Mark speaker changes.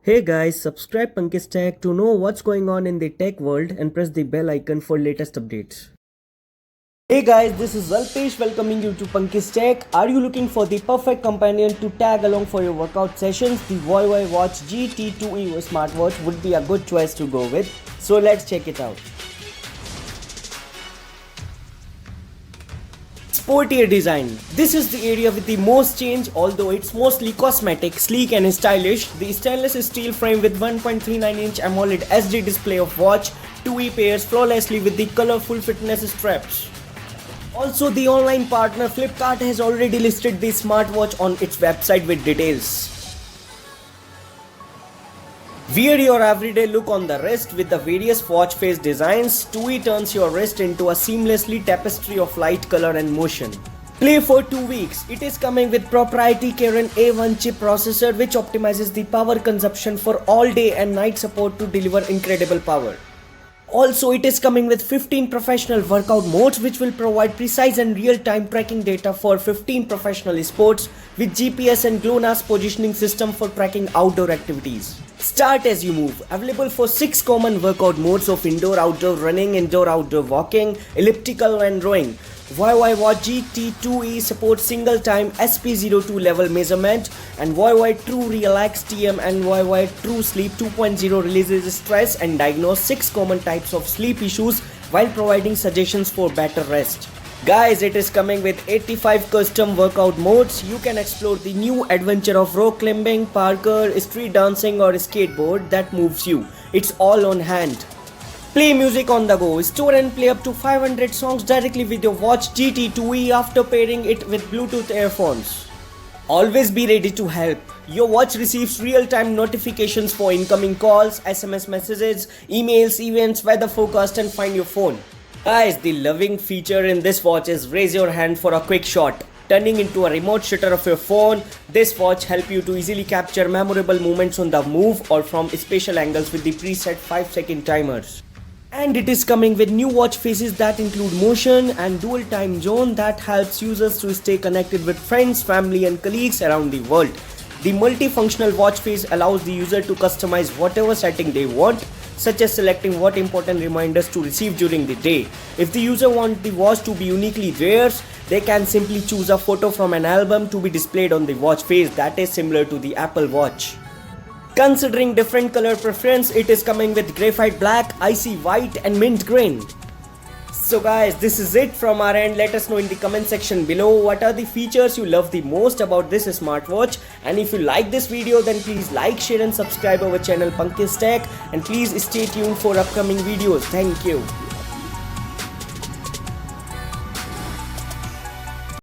Speaker 1: Hey guys, subscribe Pankaj Tech to know what's going on in the tech world and press the bell icon for latest updates. Hey guys, this is Alpesh welcoming you to Pankaj Tech. Are you looking for the perfect companion to tag along for your workout sessions? The Huawei Watch GT2e smartwatch would be a good choice to go with. So let's check it out. Sportier design. This is the area with the most change, although it's mostly cosmetic, sleek and stylish. The stainless steel frame with 1.39-inch AMOLED SD display of watch 2E pairs flawlessly with the colorful fitness straps. Also, the online partner Flipkart has already listed the smartwatch on its website with details. Wear your everyday look on the wrist with the various watch face designs. 2E turns your wrist into a seamlessly tapestry of light, color and motion. Play for 2 weeks. It is coming with proprietary Kirin A1 chip processor which optimizes the power consumption for all day and night support to deliver incredible power. Also, it is coming with 15 professional workout modes which will provide precise and real-time tracking data for 15 professional sports with GPS and GLONASS positioning system for tracking outdoor activities. Start as you move. Available for 6 common workout modes of indoor-outdoor running, indoor-outdoor walking, elliptical and rowing. Huawei Watch GT2e supports single-time SP02 level measurement, and Huawei True Relax TM and Huawei True Sleep 2.0 releases stress and diagnose 6 common types of sleep issues while providing suggestions for better rest. Guys, it is coming with 85 custom workout modes. You can explore the new adventure of rock climbing, parkour, street dancing or skateboard that moves you. It's all on hand. Play music on the go. Store and play up to 500 songs directly with your Watch GT2e after pairing it with Bluetooth earphones. Always be ready to help. Your watch receives real-time notifications for incoming calls, SMS messages, emails, events, weather forecast and find your phone. Guys, the loving feature in this watch is raise your hand for a quick shot. Turning into a remote shutter of your phone, this watch helps you to easily capture memorable moments on the move or from special angles with the preset 5-second timers. And it is coming with new watch faces that include motion and dual time zone that helps users to stay connected with friends, family and colleagues around the world. The multifunctional watch face allows the user to customize whatever setting they want, such as selecting what important reminders to receive during the day. If the user wants the watch to be uniquely theirs, they can simply choose a photo from an album to be displayed on the watch face that is similar to the Apple Watch. Considering different color preference, it is coming with graphite black, icy white and mint green. So guys, this is it from our end. Let us know in the comment section below what are the features you love the most about this smartwatch. And if you like this video, then please like, share and subscribe our channel Pankaj Tech. And please stay tuned for upcoming videos. Thank you.